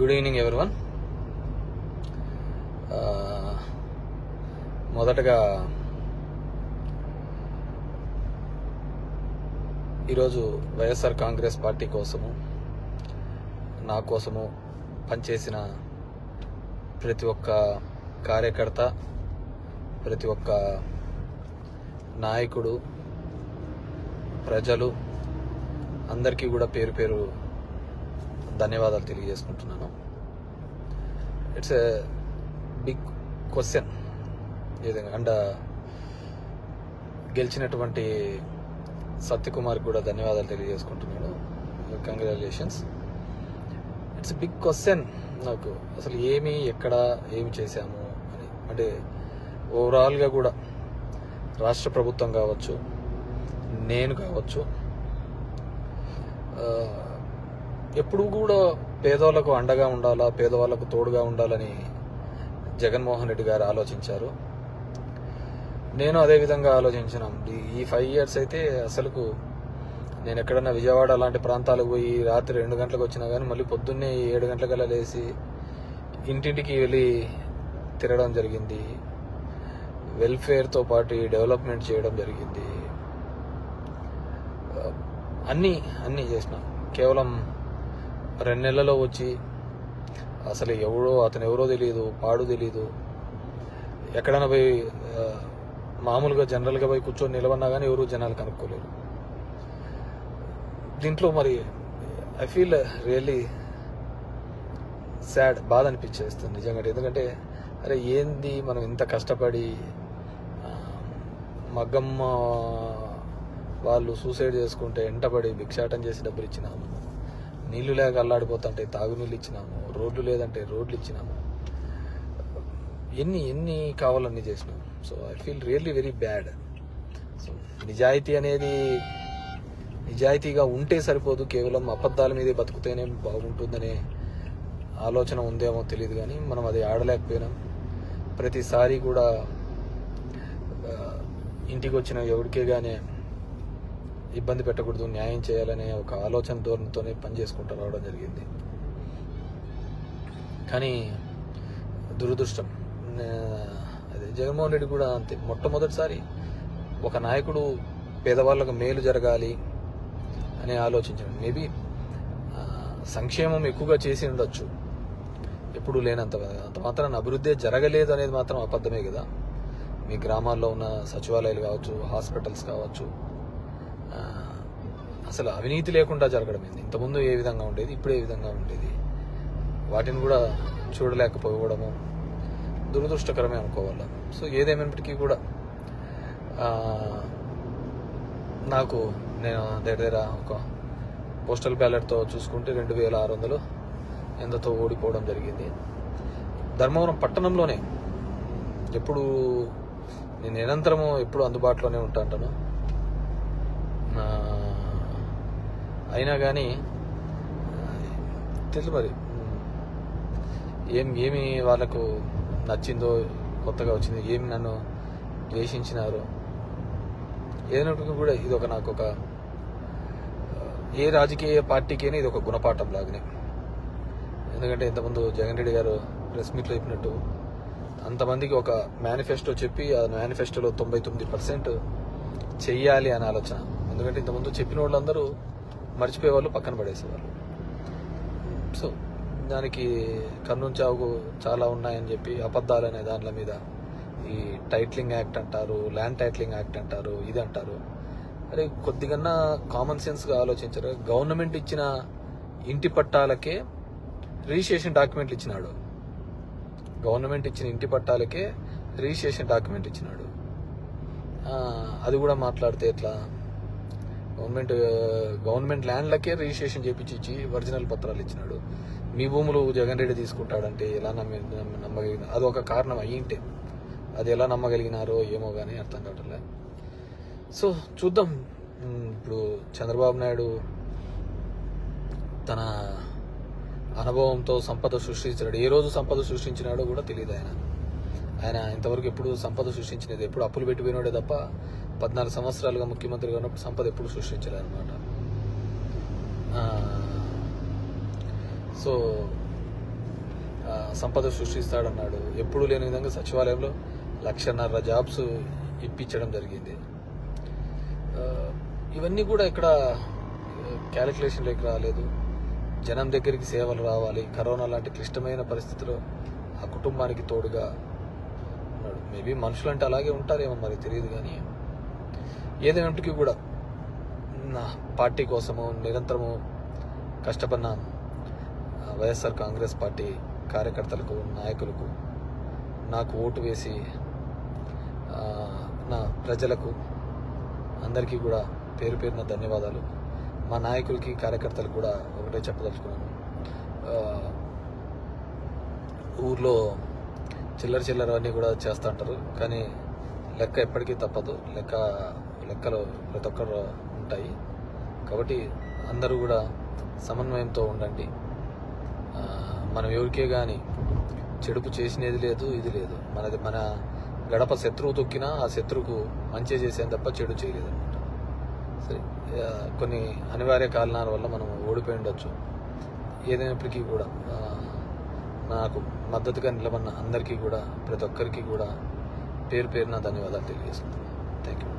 Good evening everyone. మొదటగా ఈరోజు YSR Congress party కోసము, నా కోసము పనిచేసిన ప్రతి ఒక్క కార్యకర్త, ప్రతి ఒక్క నాయకుడు, ప్రజలు అందరికీ కూడా పేరు పేరు ధన్యవాదాలు తెలియజేసుకుంటున్నాను. It's a big question. And గెలిచినటువంటి సత్యకుమార్ కూడా ధన్యవాదాలు తెలియజేసుకుంటున్నాను. కంగ్రాచులేషన్స్. ఇట్స్ బిగ్ క్వశ్చన్ నాకు, అసలు ఎక్కడ ఏమి చేశాము అని. అంటే ఓవరాల్గా కూడా రాష్ట్ర ప్రభుత్వం కావచ్చు, నేను కావచ్చు, ఎప్పుడు కూడా పేదవాళ్ళకు అండగా ఉండాలా, పేదవాళ్ళకు తోడుగా ఉండాలని జగన్మోహన్ రెడ్డి గారు ఆలోచించారు. నేను అదే విధంగా ఆలోచించినాం. ఈ 5 years అయితే అసలుకు నేను ఎక్కడన్నా విజయవాడ అలాంటి ప్రాంతాలకు పోయి రాత్రి 2 గంటలకు వచ్చినా కానీ మళ్ళీ పొద్దున్నే 7 గంటలకల్లా లేచి ఇంటింటికి వెళ్ళి తిరగడం జరిగింది. వెల్ఫేర్తో పాటు డెవలప్మెంట్ చేయడం జరిగింది. అన్నీ చేసినాం. కేవలం 2 నెలల్లో వచ్చి అసలు అతను ఎవరో తెలియదు, పాడు తెలియదు. ఎక్కడైనా పోయి మామూలుగా జనరల్గా పోయి కూర్చొని నిలబడినా కానీ ఎవరు జనాలు కనుక్కోలేరు. దీంట్లో మరి ఐ ఫీల్ రియల్లీ సాడ్, బాధ అనిపించేస్తుంది నిజంగా. ఎందుకంటే అరే ఏంది మనం ఇంత కష్టపడి, మగ్గమ్మ వాళ్ళు సూసైడ్ చేసుకుంటే ఎంటబడి భిక్షాటం చేసి డబ్బులు ఇచ్చినాము, నీళ్లు లేక అల్లాడిపోతుంటే తాగునీళ్ళు ఇచ్చినాము, రోడ్లు లేదంటే రోడ్లు ఇచ్చినాము, ఎన్ని కావాలన్నీ చేసినాము. So I feel really very bad. So నిజాయితీగా ఉంటే సరిపోదు, కేవలం అబద్ధాల మీదే బతుకుతేనే బాగుంటుందనే ఆలోచన ఉందేమో తెలియదు, కానీ మనం అది ఆడలేకపోయినాం. ప్రతిసారి కూడా ఇంటికి వచ్చిన ఎవరికే కానీ ఇబ్బంది పెట్టకూడదు, న్యాయం చేయాలనే ఒక ఆలోచన ధోరణితోనే పనిచేసుకుంటూ రావడం జరిగింది. కానీ దురదృష్టం, అదే జగన్మోహన్ రెడ్డి కూడా అంతే. మొట్టమొదటిసారి ఒక నాయకుడు పేదవాళ్ళకు మేలు జరగాలి అని ఆలోచించాడు. మేబీ సంక్షేమం ఎక్కువగా చేసి ఉండొచ్చు, ఎప్పుడు లేనంత. అంత మాత్రాన అభివృద్ధి జరగలేదు అనేది మాత్రం అబద్ధమే కదా. మీ గ్రామాల్లో ఉన్న సచివాలయాలు కావచ్చు, హాస్పిటల్స్ కావచ్చు, అసలు అవినీతి లేకుండా జరగడం ఏంది. ఇంతకుముందు ఏ విధంగా ఉండేది, ఇప్పుడు ఏ విధంగా ఉండేది, వాటిని కూడా చూడలేకపోవడము దురదృష్టకరమే అనుకోవాలి. సో ఏదేమైనప్పటికీ కూడా నేను దగ్గర ఒక పోస్టల్ బ్యాలెట్తో చూసుకుంటే 2600 ఎంతతో ఓడిపోవడం జరిగింది. ధర్మవరం పట్టణంలోనే ఎప్పుడు నేను నిరంతరము ఎప్పుడు అందుబాటులోనే ఉంటాను. అయినా కానీ తెలుసు మరి ఏమి వాళ్ళకు నచ్చిందో, కొత్తగా వచ్చింది, ఏమి నన్ను ద్వేషించినారో, ఏదైనప్పటికీ కూడా ఇది ఏ రాజకీయ పార్టీకైనా ఇది ఒక గుణపాఠం లాగానే. ఎందుకంటే ఇంతకుముందు జగన్ రెడ్డి గారు ప్రెస్ మీట్లో చెప్పినట్టు అంతమందికి ఒక మేనిఫెస్టో చెప్పి ఆ మేనిఫెస్టోలో 99% చెయ్యాలి అనే ఆలోచన. ఎందుకంటే ఇంతకుముందు చెప్పిన వాళ్ళందరూ మర్చిపోయేవాళ్ళు, పక్కన పడేసేవాళ్ళు. సో దానికి కన్నుంచావు చాలా ఉన్నాయని చెప్పి అబద్ధాలు అనే దానిల మీద ఈ టైటిలింగ్ యాక్ట్ అంటారు, ల్యాండ్ టైటిలింగ్ యాక్ట్ అంటారు, ఇది అంటారు. అరే కొద్దిగా కామన్ సెన్స్గా ఆలోచించారు. గవర్నమెంట్ ఇచ్చిన ఇంటి పట్టాలకే రిజిస్ట్రేషన్ డాక్యుమెంట్లు ఇచ్చినాడు. గవర్నమెంట్ ఇచ్చిన ఇంటి పట్టాలకే రిజిస్ట్రేషన్ డాక్యుమెంట్ ఇచ్చినాడు. అది కూడా మాట్లాడితే ఎట్లా? గవర్నమెంట్ ల్యాండ్లకే రిజిస్ట్రేషన్ చేపించి ఒరిజినల్ పత్రాలు ఇచ్చినాడు. మీ భూములు జగన్ రెడ్డి తీసుకుంటాడంటే ఎలా నమ్మగలిగిన? అది ఒక కారణం అయ్యింటే అది ఎలా నమ్మగలిగినారో ఏమో కానీ అర్థం కావట్లే. సో చూద్దాం. ఇప్పుడు చంద్రబాబు నాయుడు తన అనుభవంతో సంపద సృష్టించాడు. ఏ రోజు సంపద సృష్టించినాడో కూడా తెలియదు. ఆయన ఇంతవరకు ఎప్పుడు సంపద సృష్టించినది, ఎప్పుడు అప్పులు పెట్టిపోయినాడే తప్ప 14 సంవత్సరాలుగా ముఖ్యమంత్రిగా ఉన్నప్పుడు సంపద ఎప్పుడు సృష్టించలేదు అనమాట. సో సంపద సృష్టిస్తాడన్నాడు. ఎప్పుడూ లేని విధంగా సచివాలయంలో 1,50,000 జాబ్స్ ఇప్పించడం జరిగింది. ఇవన్నీ కూడా ఇక్కడ క్యాలిక్యులేషన్లోకి రాలేదు. జనం దగ్గరికి సేవలు రావాలి. కరోనా లాంటి క్లిష్టమైన పరిస్థితిలో ఆ కుటుంబానికి తోడుగా ఉన్నాడు. మేబీ మనుషులంటే అలాగే ఉంటారేమో మరి తెలియదు. కానీ ఏదేమిటికి కూడా నా పార్టీ కోసము నిరంతరము కష్టపడిన వైఎస్ఆర్ కాంగ్రెస్ పార్టీ కార్యకర్తలకు, నాయకులకు, నాకు ఓటు వేసి నా ప్రజలకు అందరికీ కూడా పేరు పేరున ధన్యవాదాలు. మా నాయకులకి, కార్యకర్తలకు కూడా ఒకటే చెప్పదలుచుకున్నాను. ఊర్లో చిల్లర అన్నీ కూడా చేస్తూ ఉంటారు. కానీ లెక్క ఎప్పటికీ తప్పదు. లెక్కలు ప్రతి ఒక్కరు ఉంటాయి. కాబట్టి అందరూ కూడా సమన్వయంతో ఉండండి. మనం ఎవరికే కానీ చెడుపు చేసినది లేదు, ఇది లేదు. మన గడప శత్రువు తొక్కినా ఆ శత్రువుకు మంచి చేసేది తప్ప చెడు చేయలేదు అనమాట. సరే, కొన్ని అనివార్య కారణాల వల్ల మనం ఓడిపోయి ఉండొచ్చు. ఏదైనప్పటికీ కూడా నాకు మద్దతుగా నిలబడిన అందరికీ కూడా, ప్రతి ఒక్కరికి కూడా పేరు పేరున ధన్యవాదాలు తెలియజేస్తున్నాను. Thank you.